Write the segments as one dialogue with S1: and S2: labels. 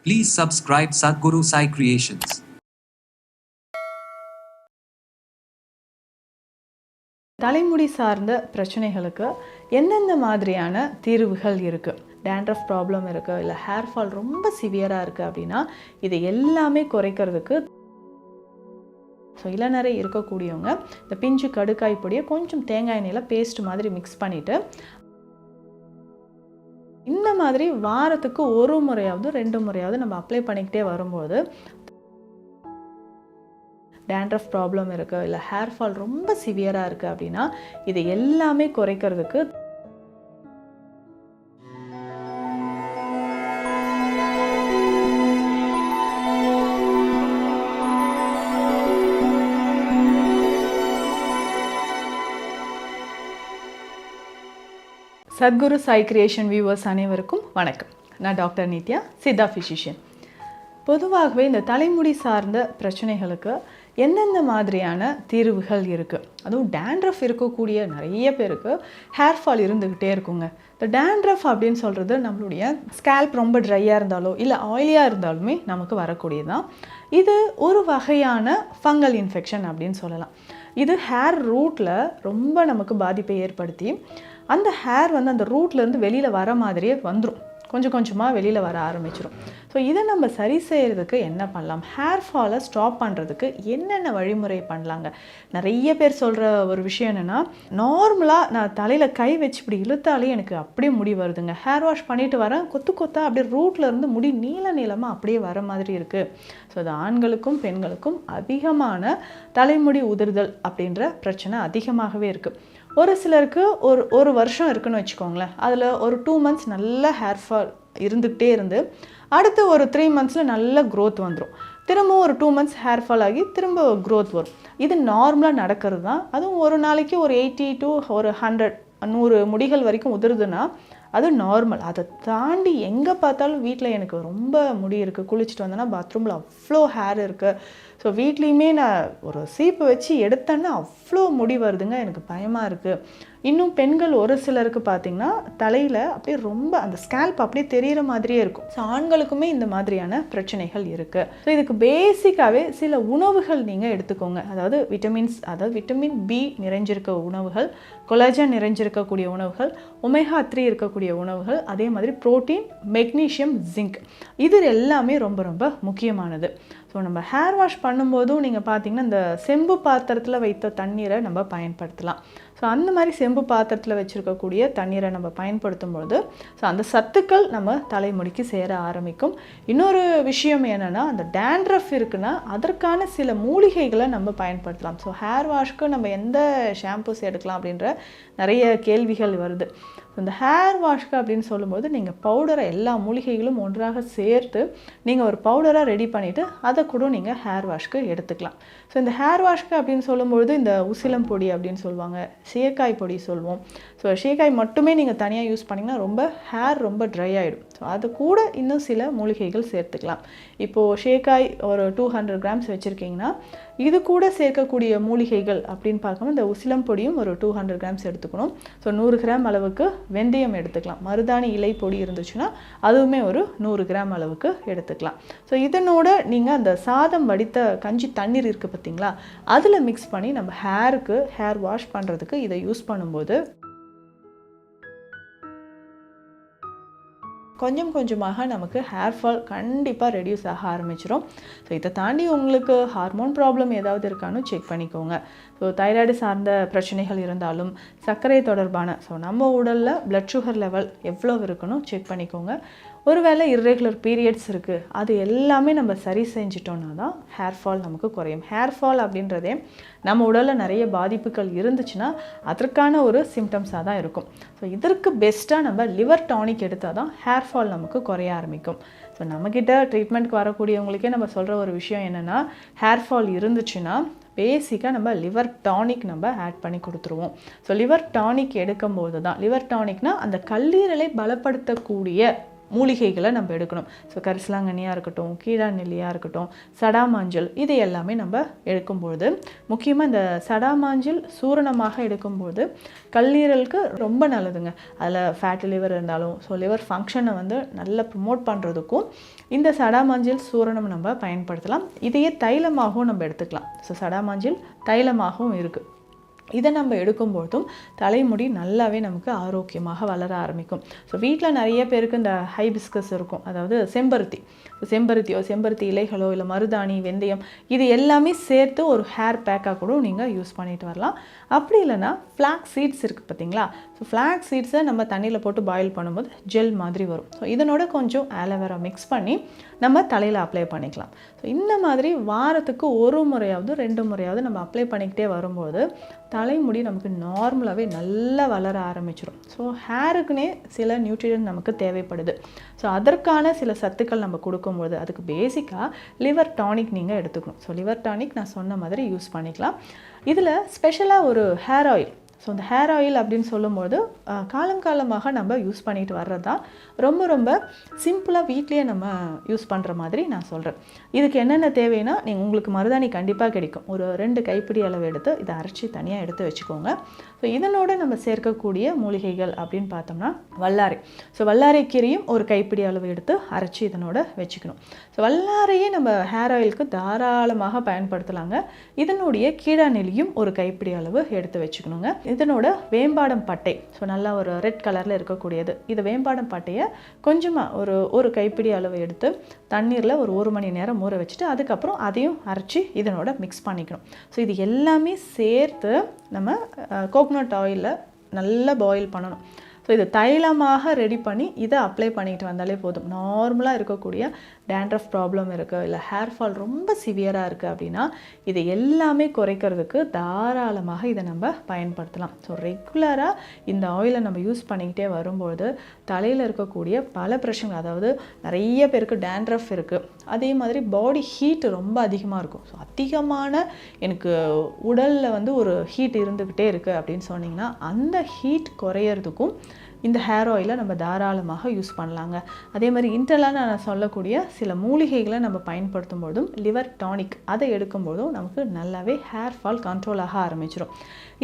S1: Please subscribe Sadhguru Sai Creations.
S2: தலைமுடி சார்ந்த பிரச்சனைகளுக்கு எந்தெந்த மாதிரியான தீர்வுகள் இருக்குது? டேண்ட்ரஃப் ப்ராப்ளம் இருக்குது, இல்லை ஹேர் ஃபால் ரொம்ப சிவியராக இருக்குது அப்படின்னா இது எல்லாமே குறைக்கிறதுக்கு இளநரை இருக்கக்கூடியவங்க இந்த பிஞ்சு கடுக்காய் பொடியை கொஞ்சம் தேங்காய் எண்ணெயில் பேஸ்ட் மாதிரி மிக்ஸ் பண்ணிவிட்டு இந்த மாதிரி வாரத்துக்கு ஒரு முறையாவது 2 முறையாவது நம்ம அப்ளை பண்ணிக்கிட்டே வரும்போது டேண்ட்ரஃப் ப்ராப்ளம் இருக்குது, இல்லை ஹேர் ஃபால் ரொம்ப சிவியராக இருக்குது அப்படின்னா இது எல்லாமே குறைக்கிறதுக்கு சத்குரு சாய் கிரியேஷன் வியூவர்ஸ் அனைவருக்கும் வணக்கம். நான் டாக்டர் நித்யா, சித்தா ஃபிசிஷியன். பொதுவாகவே இந்த தலைமுடி சார்ந்த பிரச்சனைகளுக்கு எந்தெந்த மாதிரியான தீர்வுகள் இருக்குது? அதுவும் டேண்ட்ரஃப் இருக்கக்கூடிய நிறைய பேருக்கு ஹேர் ஃபால் இருந்துக்கிட்டே இருக்குங்க. இந்த டேண்ட்ரஃப் அப்படின்னு சொல்கிறது நம்மளுடைய ஸ்கேல்ப் ரொம்ப ட்ரையாக இருந்தாலோ இல்லை ஆயிலியாக இருந்தாலுமே நமக்கு வரக்கூடியதான். இது ஒரு வகையான ஃபங்கல் இன்ஃபெக்ஷன் அப்படின்னு சொல்லலாம். இது ஹேர் ரூட்டில் ரொம்ப நமக்கு பாதிப்பை ஏற்படுத்தி அந்த ஹேர் அந்த ரூட்லேருந்து வெளியில் வர மாதிரியே வந்துடும், கொஞ்சம் கொஞ்சமாக வெளியில் வர ஆரம்பிச்சிடும். ஸோ இதை நம்ம சரி செய்கிறதுக்கு என்ன பண்ணலாம்? ஹேர் ஃபாலை ஸ்டாப் பண்ணுறதுக்கு என்னென்ன வழிமுறை பண்ணலாங்க? நிறைய பேர் சொல்கிற ஒரு விஷயம் என்னென்னா, நார்மலாக நான் தலையில் கை வச்சு இப்படி இழுத்தாலே எனக்கு அப்படியே முடி வருதுங்க, ஹேர் வாஷ் பண்ணிட்டு வரேன், கொத்து கொத்தாக அப்படியே ரூட்டில் இருந்து முடி நீளமாக அப்படியே வர மாதிரி இருக்குது. ஸோ அது ஆண்களுக்கும் பெண்களுக்கும் அதிகமான தலைமுடி உதிர்தல் அப்படின்ற பிரச்சனை அதிகமாகவே இருக்குது. ஒரு சிலருக்கு ஒரு வருஷம் இருக்குன்னு வச்சுக்கோங்களேன், அதில் ஒரு 2 months நல்ல ஹேர் ஃபால் இருந்துக்கிட்டே இருந்து அடுத்து ஒரு 3 monthஸில் நல்ல க்ரோத் வந்துடும். திரும்பவும் ஒரு 2 months ஹேர் ஃபால் ஆகி திரும்ப க்ரோத் வரும். இது நார்மலாக நடக்கிறது தான். அதுவும் ஒரு நாளைக்கு ஒரு 80 to 100 முடிகள் வரைக்கும் உதிருதுன்னா அது நார்மல். அதை தாண்டி எங்கே பார்த்தாலும் வீட்டில் எனக்கு ரொம்ப முடி இருக்குது, குளிச்சுட்டு வந்தேன்னா பாத்ரூமில் அவ்வளோ ஹேர் இருக்குது, ஸோ வீட்லேயுமே நான் ஒரு சீப்பு வச்சு எடுத்தேன்னா அவ்வளோ முடி வருதுங்க, எனக்கு பயமாக இருக்குது. இன்னும் பெண்கள் ஒரு சிலருக்கு பார்த்திங்கன்னா தலையில் அப்படியே ரொம்ப அந்த ஸ்கேல்ப் அப்படியே தெரிகிற மாதிரியே இருக்கும். ஸோ ஆண்களுக்குமே இந்த மாதிரியான பிரச்சனைகள் இருக்குது. ஸோ இதுக்கு பேசிக்காகவே சில உணவுகள் நீங்கள் எடுத்துக்கோங்க. அதாவது விட்டமின் பி நிறைஞ்சிருக்க உணவுகள், கொலாஜன் நிறைஞ்சிருக்கக்கூடிய உணவுகள், ஒமேகா 3 இருக்கக்கூடிய உணவுகள், அதே மாதிரி புரோட்டீன், மெக்னீஷியம், ஜிங்க், இது எல்லாமே ரொம்ப ரொம்ப முக்கியமானது. ஸோ நம்ம ஹேர் வாஷ் பண்ணும்போதும் நீங்கள் பார்த்தீங்கன்னா இந்த செம்பு பாத்திரத்தில் வைத்த தண்ணீரை நம்ம பயன்படுத்தலாம். ஸோ அந்த மாதிரி செம்பு பாத்திரத்தில் வச்சுருக்கக்கூடிய தண்ணீரை நம்ம பயன்படுத்தும்பொழுது ஸோ அந்த சத்துக்கள் நம்ம தலைமுடிக்கு சேர ஆரம்பிக்கும். இன்னொரு விஷயம் என்னென்னா, அந்த டேண்ட்ரஃப் இருக்குன்னா அதற்கான சில மூலிகைகளை நம்ம பயன்படுத்தலாம். ஸோ ஹேர் வாஷ்க்கு நம்ம எந்த ஷாம்பூஸ் எடுக்கலாம் அப்படின்ற நிறைய கேள்விகள் வருது. இந்த ஹேர் வாஷ்க்கு அப்படின்னு சொல்லும்போது நீங்கள் பவுடரை எல்லா மூலிகைகளும் ஒன்றாக சேர்த்து நீங்கள் ஒரு பவுடராக ரெடி பண்ணிவிட்டு அதை கூட நீங்கள் ஹேர் வாஷ்க்கு எடுத்துக்கலாம். ஸோ இந்த ஹேர் வாஷ்க்கு அப்படின்னு சொல்லும்பொழுது இந்த உசிலம் பொடி அப்படின்னு சொல்லுவாங்க, சீயக்காய் பொடி சொல்லுவோம். ஸோ சீயக்காய் மட்டுமே நீங்கள் தனியாக யூஸ் பண்ணிங்கன்னா ஹேர் ரொம்ப ட்ரை ஆகிடும். ஸோ அது கூட இன்னும் சில மூலிகைகள் சேர்த்துக்கலாம். இப்போது சீயக்காய் ஒரு 200 grams வச்சுருக்கீங்கன்னா இது கூட சேர்க்கக்கூடிய மூலிகைகள் அப்படின்னு பார்க்கும்போது இந்த உசிலம் பொடியும் ஒரு 200 grams எடுத்துக்கணும். ஸோ 100 gram அளவுக்கு வெந்தயம் எடுத்துக்கலாம். மருதாணி இலை பொடி இருந்துச்சுன்னா அதுவுமே ஒரு 100 gram அளவுக்கு எடுத்துக்கலாம். ஸோ இதனோட நீங்கள் அந்த சாதம் வடித்த கஞ்சி தண்ணீர் இருக்குது பார்த்தீங்களா, அதில் மிக்ஸ் பண்ணி நம்ம ஹேர் வாஷ் பண்ணுறதுக்கு இதை யூஸ் பண்ணும்போது கொஞ்சம் கொஞ்சமாக நமக்கு ஹேர் ஃபால் கண்டிப்பாக ரெடியூஸ் ஆக ஆரம்பிச்சிடும். ஸோ இதை தாண்டி உங்களுக்கு ஹார்மோன் ப்ராப்ளம் ஏதாவது இருக்கான்னு செக் பண்ணிக்கோங்க. ஸோ தைராய்டு சார்ந்த பிரச்சனைகள் இருந்தாலும், சர்க்கரை தொடர்பான நம்ம உடலில் பிளட் சுகர் லெவல் எவ்வளோ இருக்குன்னு செக் பண்ணிக்கோங்க. ஒருவேளை இர்ரெகுலர் பீரியட்ஸ் இருக்குது, அது எல்லாமே நம்ம சரி செஞ்சிட்டோன்னா தான் ஹேர் ஃபால் நமக்கு குறையும். ஹேர் ஃபால் அப்படின்றதே நம்ம உடலில் நிறைய பாதிப்புகள் இருந்துச்சுன்னா அதற்கான ஒரு சிம்டம்ஸாக தான் இருக்கும். ஸோ இதற்கு பெஸ்ட்டாக நம்ம லிவர் டானிக் எடுத்தால் தான் ஹேர் ஃபால் நமக்கு குறைய ஆரம்பிக்கும். ஸோ நம்மக்கிட்ட ட்ரீட்மெண்ட்க்கு வரக்கூடியவங்களுக்கே நம்ம சொல்கிற ஒரு விஷயம் என்னென்னா, ஹேர் ஃபால் இருந்துச்சுன்னா பேசிக்காக நம்ம லிவர் டானிக் நம்ம ஆட் பண்ணி கொடுத்துருவோம். ஸோ லிவர் டானிக் எடுக்கும்போது தான், லிவர் டானிக்னால் அந்த கல்லீரலை பலப்படுத்தக்கூடிய மூலிகைகளை நம்ம எடுக்கணும். ஸோ கரிசலாங்கண்ணியாக இருக்கட்டும், கீழாநெல்லியாக இருக்கட்டும், சடாமாஞ்சள், இது எல்லாமே நம்ம எடுக்கும்பொழுது முக்கியமாக இந்த சடாமாஞ்சள் சூரணமாக எடுக்கும்போது கல்லீரலுக்கு ரொம்ப நல்லதுங்க. அதில் ஃபேட்டி லிவர் இருந்தாலும் ஸோ லிவர் ஃபங்க்ஷனை வந்து நல்லா ப்ரமோட் பண்ணுறதுக்கும் இந்த சடாமாஞ்சள் சூரணம் நம்ம பயன்படுத்தலாம். இதையே தைலமாகவும் நம்ம எடுத்துக்கலாம். ஸோ சடாமாஞ்சள் தைலமாகவும் இருக்குது. இதை நம்ம எடுக்கும்போதும் தலைமுடி நல்லாவே நமக்கு ஆரோக்கியமாக வளர ஆரம்பிக்கும். ஸோ வீட்டில் நிறைய பேருக்கு இந்த ஹைபிஸ்கஸ் இருக்கும், அதாவது செம்பருத்தியோ செம்பருத்தி இலைகளோ இல்லை மருதாணி, வெந்தயம், இது எல்லாமே சேர்த்து ஒரு ஹேர் பேக்காக கூட நீங்கள் யூஸ் பண்ணிட்டு வரலாம். அப்படி இல்லைன்னா ஃப்ளாக் சீட்ஸ் இருக்குது பார்த்தீங்களா? ஸோ ஃப்ளாக் சீட்ஸை நம்ம தண்ணியில் போட்டு பாயில் பண்ணும்போது ஜெல் மாதிரி வரும். ஸோ இதனோட கொஞ்சம் ஆலோவேரா மிக்ஸ் பண்ணி நம்ம தலையில் அப்ளை பண்ணிக்கலாம். ஸோ இந்த மாதிரி வாரத்துக்கு ஒரு முறையாவது 2 முறையாவது நம்ம அப்ளை பண்ணிக்கிட்டே வரும்போது தலைமுடி நமக்கு நார்மலாகவே நல்லா வளர ஆரம்பிச்சிடும். ஸோ ஹேருக்குனே சில நியூட்ரியன்ட் நமக்கு தேவைப்படுது. ஸோ அதற்கான சில சத்துக்கள் நம்ம கொடுக்கும்போது அதுக்கு பேசிக்காக லிவர் டானிக் நீங்கள் எடுத்துக்கணும். ஸோ லிவர் டானிக் நான் சொன்ன மாதிரி யூஸ் பண்ணிக்கலாம். இதில் ஸ்பெஷலாக ஒரு ஹேர் ஆயில், ஸோ இந்த ஹேர் ஆயில் அப்படின்னு சொல்லும்போது காலமாக நம்ம யூஸ் பண்ணிட்டு வர்றது தான். ரொம்ப சிம்பிளாக வீட்லேயே நம்ம யூஸ் பண்ணுற மாதிரி நான் சொல்கிறேன். இதுக்கு என்னென்ன தேவைன்னா, உங்களுக்கு மருதாணி கண்டிப்பாக கிடைக்கும். ஒரு 2 கைப்பிடி அளவு எடுத்து இதை அரைச்சி தனியாக எடுத்து வச்சுக்கோங்க. ஸோ இதனோட நம்ம சேர்க்கக்கூடிய மூலிகைகள் அப்படின்னு பார்த்தோம்னா வல்லாரை. ஸோ வல்லாரை கீரையும் ஒரு கைப்பிடி அளவு எடுத்து அரைச்சி இதனோட வச்சுக்கணும். ஸோ வல்லாரையே நம்ம ஹேர் ஆயிலுக்கு தாராளமாக பயன்படுத்தலாங்க. இதனுடைய கீழாநெல்லியும் ஒரு கைப்பிடி அளவு எடுத்து வச்சுக்கணுங்க. இதனோட வேம்பாடம் பட்டை, ஸோ நல்லா ஒரு ரெட் கலரில் இருக்கக்கூடியது, இது வேம்பாடம் பட்டையை கொஞ்சமாக ஒரு கைப்பிடி அளவு எடுத்து தண்ணீரில் ஒரு 1 மணி நேரம் ஊற வச்சுட்டு அதுக்கப்புறம் அதையும் அரைச்சி இதனோட மிக்ஸ் பண்ணிக்கணும். ஸோ இது எல்லாமே சேர்த்து நம்ம கோகோனட் ஆயிலில் நல்லா பாயில் பண்ணணும். ஸோ இது தைலமாக ரெடி பண்ணி இதை அப்ளை பண்ணிட்டு வந்தாலே போதும். நார்மலாக இருக்கக்கூடிய டேண்ட்ரஃப் ப்ராப்ளம் இருக்குது, இல்லை ஹேர் ஃபால் ரொம்ப சிவியராக இருக்குது அப்படின்னா இது எல்லாமே குறைக்கிறதுக்கு தாராளமாக இதை நம்ம பயன்படுத்தலாம். ஸோ ரெகுலராக இந்த ஆயிலை நம்ம யூஸ் பண்ணிக்கிட்டே வரும்போது தலையில் இருக்கக்கூடிய பல பிரச்சனைகள், அதாவது நிறைய பேருக்கு டேண்ட்ரஃப் இருக்குது, அதே மாதிரி பாடி ஹீட் ரொம்ப அதிகமாக இருக்கும். ஸோ அதிகமான எனக்கு உடலில் வந்து ஒரு ஹீட் இருந்துக்கிட்டே இருக்குது அப்படின்னு சொன்னிங்கன்னா அந்த ஹீட் குறையிறதுக்கும் இந்த ஹேர் ஆயிலை நம்ம தாராளமாக யூஸ் பண்ணலாங்க. அதே மாதிரி இன்டர்லாக நான் சொல்லக்கூடிய சில மூலிகைகளை நம்ம பயன்படுத்தும் போதும் லிவர் டானிக் அதை எடுக்கும்போதும் நமக்கு நல்லாவே ஹேர் ஃபால் கண்ட்ரோல் ஆக ஆரம்பிச்சிடும்.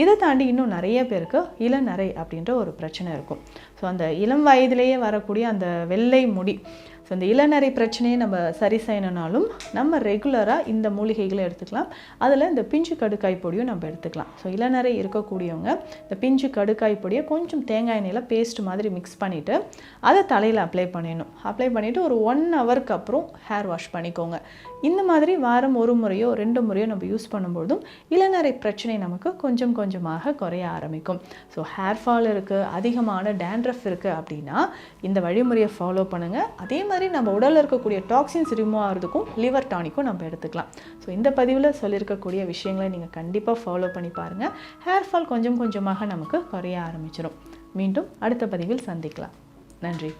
S2: இதை தாண்டி இன்னும் நிறைய பேருக்கு இளநரை அப்படின்ற ஒரு பிரச்சனை இருக்கும். ஸோ அந்த இளம் வயதிலேயே வரக்கூடிய அந்த வெள்ளை முடி, ஸோ இந்த இளநரை பிரச்சனையை நம்ம சரி செய்யணுனாலும் நம்ம ரெகுலராக இந்த மூலிகைகளை எடுத்துக்கலாம். அதில் இந்த பிஞ்சு கடுக்காய் பொடியும் நம்ம எடுத்துக்கலாம். ஸோ இளநரை இருக்கக்கூடியவங்க இந்த பிஞ்சு கடுக்காய் பொடியை கொஞ்சம் தேங்காய் எண்ணெயில் பேஸ்ட் மாதிரி மிக்ஸ் பண்ணிவிட்டு அதை தலையில் அப்ளை பண்ணிடணும். அப்ளை பண்ணிவிட்டு ஒரு 1 ஹவருக்கு அப்புறம் ஹேர் வாஷ் பண்ணிக்கோங்க. இந்த மாதிரி வாரம் 1 முறையோ 2 முறையோ நம்ம யூஸ் பண்ணும்போதும் இளநரை பிரச்சனை நமக்கு கொஞ்சம் கொஞ்சமாக குறைய ஆரம்பிக்கும். ஸோ ஹேர் ஃபால் இருக்குது, அதிகமான டேண்ட்ரஃப் இருக்குது அப்படின்னா இந்த வழிமுறையை ஃபாலோ பண்ணுங்கள். அதே மாதிரி நம்ம உடலில் இருக்கக்கூடிய டாக்ஸின்ஸ் ரிமூவ் ஆகிறதுக்கும் லிவர் டானிக்கும் நம்ம எடுத்துக்கலாம். ஸோ இந்த பதிவில் சொல்லியிருக்கக்கூடிய விஷயங்களை நீங்கள் கண்டிப்பாக ஃபாலோ பண்ணி பாருங்கள். ஹேர் ஃபால் கொஞ்சம் கொஞ்சமாக நமக்கு குறைய ஆரம்பிச்சிடும். மீண்டும் அடுத்த பதிவில் சந்திக்கலாம். நன்றி.